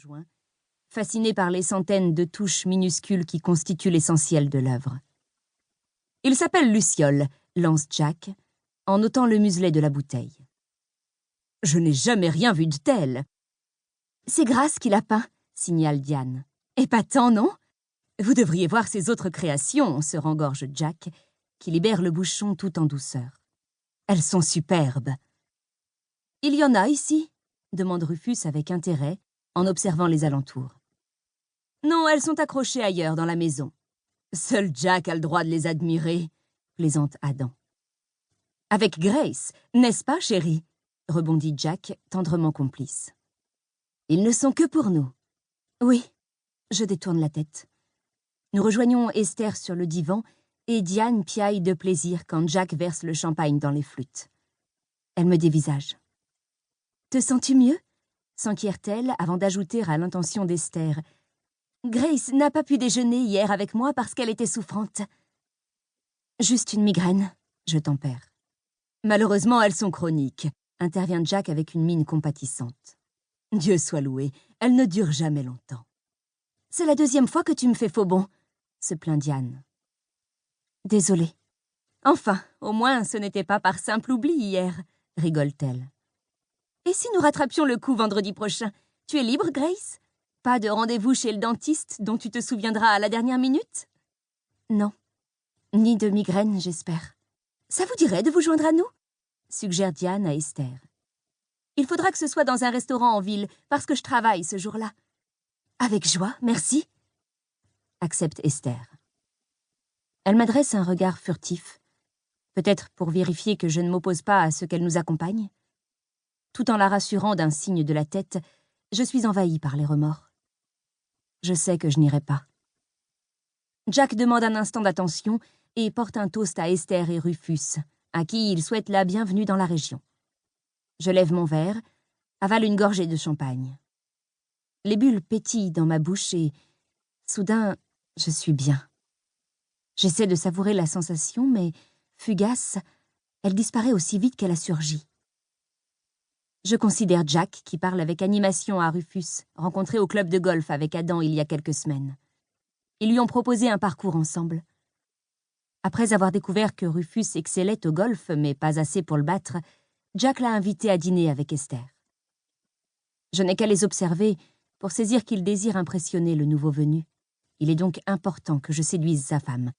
conjoint, fasciné par les centaines de touches minuscules qui constituent l'essentiel de l'œuvre. « Il s'appelle Luciole », lance Jack, en notant le muselet de la bouteille. « Je n'ai jamais rien vu de tel. »« C'est Grace qui l'a peint, » signale Diane. « Épatant, non ? Vous devriez voir ses autres créations, » se rengorge Jack, qui libère le bouchon tout en douceur. « Elles sont superbes. »« Il y en a ici ?» demande Rufus avec intérêt, en observant les alentours. « Non, elles sont accrochées ailleurs dans la maison. Seul Jack a le droit de les admirer, » plaisante Adam. « Avec Grace, n'est-ce pas, chérie ?» rebondit Jack, tendrement complice. « Ils ne sont que pour nous. » « Oui. » Je détourne la tête. Nous rejoignons Esther sur le divan et Diane piaille de plaisir quand Jack verse le champagne dans les flûtes. Elle me dévisage. « Te sens-tu mieux ?» s'enquiert-elle avant d'ajouter à l'intention d'Esther. « Grace n'a pas pu déjeuner hier avec moi parce qu'elle était souffrante. »« Juste une migraine, » je tempère. « Malheureusement, elles sont chroniques, » intervient Jack avec une mine compatissante. « Dieu soit loué, elles ne durent jamais longtemps. »« C'est la deuxième fois que tu me fais faux bond, » se plaint Diane. « Désolée. »« Enfin, au moins ce n'était pas par simple oubli hier, » rigole-t-elle. « Et si nous rattrapions le coup vendredi prochain? Tu es libre, Grace? Pas de rendez-vous chez le dentiste dont tu te souviendras à la dernière minute? » « Non. Ni de migraine, j'espère. »« Ça vous dirait de vous joindre à nous ?» suggère Diane à Esther. « Il faudra que ce soit dans un restaurant en ville, parce que je travaille ce jour-là. »« Avec joie, merci. » accepte Esther. Elle m'adresse un regard furtif, peut-être pour vérifier que je ne m'oppose pas à ce qu'elle nous accompagne. Tout en la rassurant d'un signe de la tête, je suis envahie par les remords. Je sais que je n'irai pas. Jack demande un instant d'attention et porte un toast à Esther et Rufus, à qui il souhaite la bienvenue dans la région. Je lève mon verre, avale une gorgée de champagne. Les bulles pétillent dans ma bouche et, soudain, je suis bien. J'essaie de savourer la sensation, mais, fugace, elle disparaît aussi vite qu'elle a surgi. Je considère Jack qui parle avec animation à Rufus, rencontré au club de golf avec Adam il y a quelques semaines. Ils lui ont proposé un parcours ensemble. Après avoir découvert que Rufus excellait au golf, mais pas assez pour le battre, Jack l'a invité à dîner avec Esther. Je n'ai qu'à les observer pour saisir qu'il désire impressionner le nouveau venu. Il est donc important que je séduise sa femme.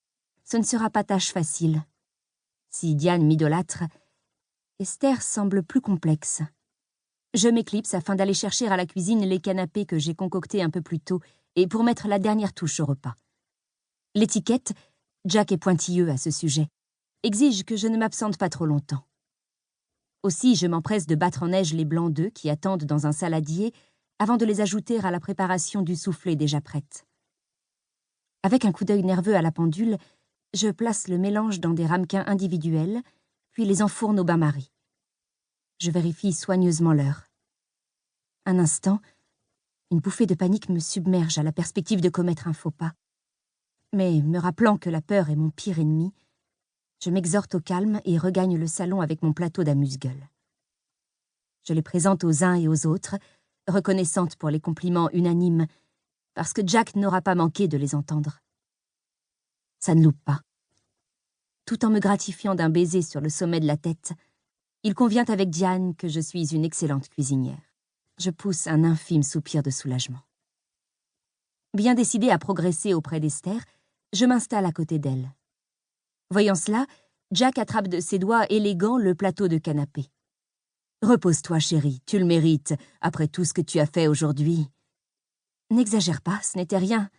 Ce ne sera pas tâche facile. Si Diane m'idolâtre, Esther semble plus complexe. Je m'éclipse afin d'aller chercher à la cuisine les canapés que j'ai concoctés un peu plus tôt et pour mettre la dernière touche au repas. L'étiquette, Jack est pointilleux à ce sujet, exige que je ne m'absente pas trop longtemps. Aussi, je m'empresse de battre en neige les blancs d'œufs qui attendent dans un saladier avant de les ajouter à la préparation du soufflé déjà prête. Avec un coup d'œil nerveux à la pendule, je place le mélange dans des ramequins individuels, puis les enfourne au bain-marie. Je vérifie soigneusement l'heure. Un instant, une bouffée de panique me submerge à la perspective de commettre un faux pas. Mais, me rappelant que la peur est mon pire ennemi, je m'exhorte au calme et regagne le salon avec mon plateau d'amuse-gueule. Je les présente aux uns et aux autres, reconnaissante pour les compliments unanimes, parce que Jack n'aura pas manqué de les entendre. Ça ne loupe pas. Tout en me gratifiant d'un baiser sur le sommet de la tête, il convient avec Diane que je suis une excellente cuisinière. Je pousse un infime soupir de soulagement. Bien décidé à progresser auprès d'Esther, je m'installe à côté d'elle. Voyant cela, Jack attrape de ses doigts élégants le plateau de canapé. « Repose-toi, chérie, tu le mérites, après tout ce que tu as fait aujourd'hui. »« N'exagère pas, ce n'était rien, »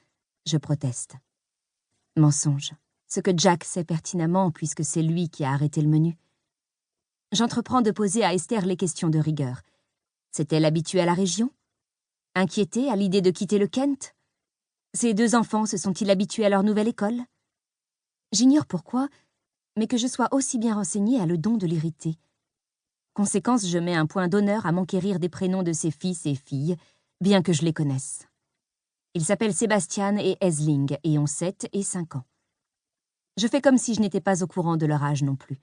je proteste. Mensonge, ce que Jack sait pertinemment puisque c'est lui qui a arrêté le menu. J'entreprends de poser à Esther les questions de rigueur. S'est-elle habituée à la région? Inquiétée à l'idée de quitter le Kent? Ses deux enfants se sont-ils habitués à leur nouvelle école? J'ignore pourquoi, mais que je sois aussi bien renseignée a le don de l'irriter. Conséquence, je mets un point d'honneur à m'enquérir des prénoms de ses fils et filles, bien que je les connaisse. Ils s'appellent Sébastien et Aisling et ont 7 et 5 ans. Je fais comme si je n'étais pas au courant de leur âge non plus.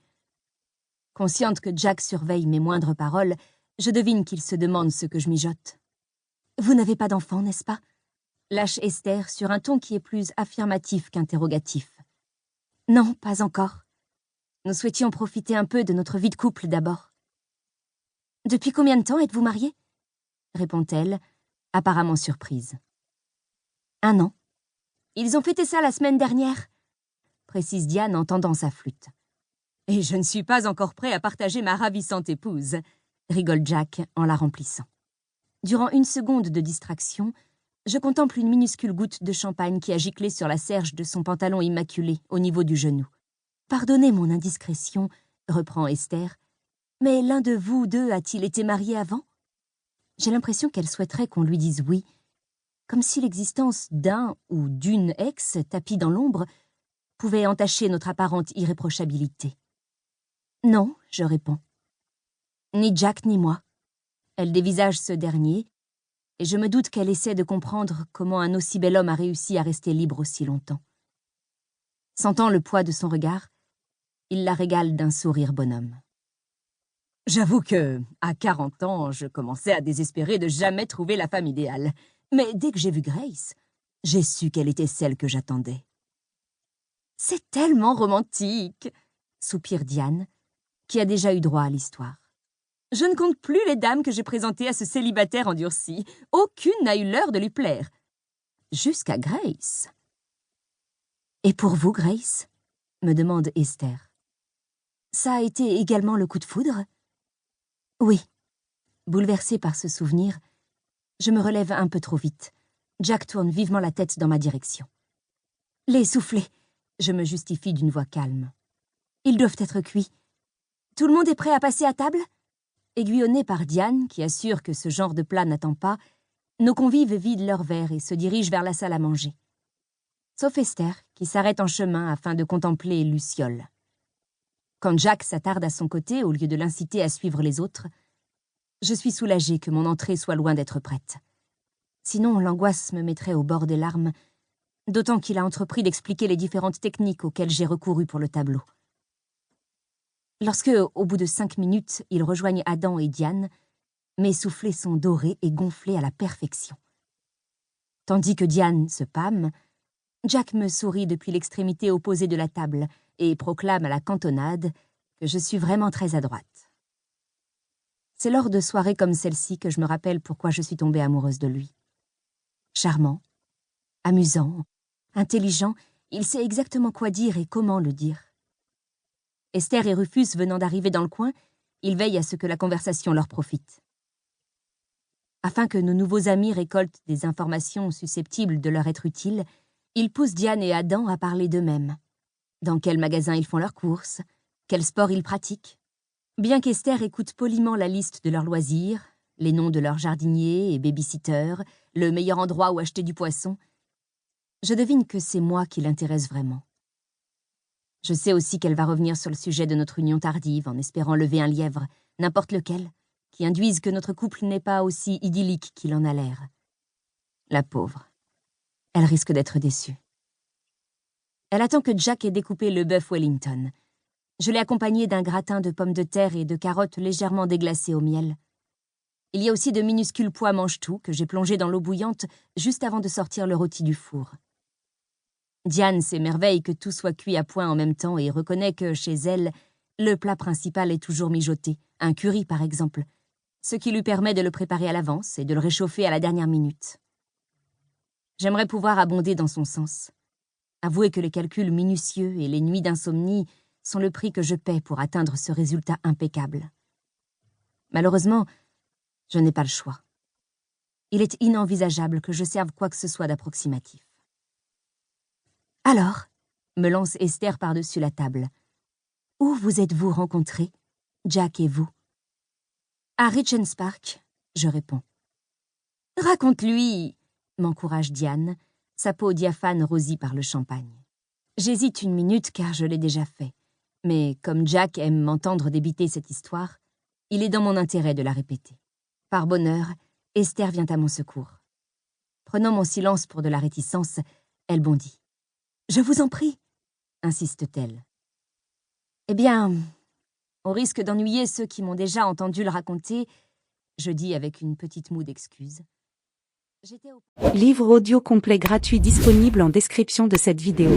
Consciente que Jack surveille mes moindres paroles, je devine qu'il se demande ce que je mijote. Vous n'avez pas d'enfant, n'est-ce pas? Lâche Esther sur un ton qui est plus affirmatif qu'interrogatif. Non, pas encore. Nous souhaitions profiter un peu de notre vie de couple d'abord. Depuis combien de temps êtes-vous mariés? Répond-elle, apparemment surprise. 1 an. Ils ont fêté ça la semaine dernière, précise Diane en tendant sa flûte. Et je ne suis pas encore prêt à partager ma ravissante épouse, rigole Jack en la remplissant. Durant une seconde de distraction, je contemple une minuscule goutte de champagne qui a giclé sur la serge de son pantalon immaculé au niveau du genou. Pardonnez mon indiscrétion, reprend Esther, mais l'un de vous deux a-t-il été marié avant? J'ai l'impression qu'elle souhaiterait qu'on lui dise oui, comme si l'existence d'un ou d'une ex tapie dans l'ombre pouvait entacher notre apparente irréprochabilité. Non, je réponds. Ni Jack ni moi. Elle dévisage ce dernier, et je me doute qu'elle essaie de comprendre comment un aussi bel homme a réussi à rester libre aussi longtemps. Sentant le poids de son regard, il la régale d'un sourire bonhomme. J'avoue que, à 40 ans, je commençais à désespérer de jamais trouver la femme idéale. Mais dès que j'ai vu Grace, j'ai su qu'elle était celle que j'attendais. C'est tellement romantique, soupire Diane, qui a déjà eu droit à l'histoire. Je ne compte plus les dames que j'ai présentées à ce célibataire endurci. Aucune n'a eu l'heure de lui plaire. Jusqu'à Grace. Et pour vous, Grace? Me demande Esther. Ça a été également le coup de foudre? Oui. Bouleversée par ce souvenir, je me relève un peu trop vite. Jack tourne vivement la tête dans ma direction. Les soufflés, je me justifie d'une voix calme. Ils doivent être cuits. Tout le monde est prêt à passer à table? Aiguillonnée par Diane, qui assure que ce genre de plat n'attend pas, nos convives vident leurs verres et se dirigent vers la salle à manger. Sauf Esther, qui s'arrête en chemin afin de contempler Luciole. Quand Jack s'attarde à son côté, au lieu de l'inciter à suivre les autres, je suis soulagée que mon entrée soit loin d'être prête. Sinon, l'angoisse me mettrait au bord des larmes, d'autant qu'il a entrepris d'expliquer les différentes techniques auxquelles j'ai recouru pour le tableau. Lorsque, au bout de 5 minutes, ils rejoignent Adam et Diane, mes soufflets sont dorés et gonflés à la perfection. Tandis que Diane se pâme, Jack me sourit depuis l'extrémité opposée de la table et proclame à la cantonade que je suis vraiment très adroite. C'est lors de soirées comme celle-ci que je me rappelle pourquoi je suis tombée amoureuse de lui. Charmant, amusant, intelligent, il sait exactement quoi dire et comment le dire. Esther et Rufus venant d'arriver dans le coin, ils veillent à ce que la conversation leur profite. Afin que nos nouveaux amis récoltent des informations susceptibles de leur être utiles, ils poussent Diane et Adam à parler d'eux-mêmes. Dans quel magasin ils font leurs courses, quel sport ils pratiquent. Bien qu'Esther écoute poliment la liste de leurs loisirs, les noms de leurs jardiniers et baby-sitters, le meilleur endroit où acheter du poisson, je devine que c'est moi qui l'intéresse vraiment. Je sais aussi qu'elle va revenir sur le sujet de notre union tardive en espérant lever un lièvre, n'importe lequel, qui induise que notre couple n'est pas aussi idyllique qu'il en a l'air. La pauvre. Elle risque d'être déçue. Elle attend que Jack ait découpé le bœuf Wellington. Je l'ai accompagné d'un gratin de pommes de terre et de carottes légèrement déglacées au miel. Il y a aussi de minuscules pois mange-tout que j'ai plongés dans l'eau bouillante juste avant de sortir le rôti du four. Diane s'émerveille que tout soit cuit à point en même temps et reconnaît que, chez elle, le plat principal est toujours mijoté, un curry par exemple, ce qui lui permet de le préparer à l'avance et de le réchauffer à la dernière minute. J'aimerais pouvoir abonder dans son sens. Avouer que les calculs minutieux et les nuits d'insomnie sont le prix que je paie pour atteindre ce résultat impeccable. Malheureusement, je n'ai pas le choix. Il est inenvisageable que je serve quoi que ce soit d'approximatif. Alors, me lance Esther par-dessus la table. Où vous êtes-vous rencontrés, Jack et vous? À Richens Park, je réponds. Raconte-lui, m'encourage Diane, sa peau diaphane rosie par le champagne. J'hésite une minute car je l'ai déjà fait. Mais comme Jack aime m'entendre débiter cette histoire, il est dans mon intérêt de la répéter. Par bonheur, Esther vient à mon secours. Prenant mon silence pour de la réticence, elle bondit. « Je vous en prie !» insiste-t-elle. Eh bien, au risque d'ennuyer ceux qui m'ont déjà entendu le raconter, je dis avec une petite moue d'excuse. J'étais au... Livre audio complet gratuit disponible en description de cette vidéo.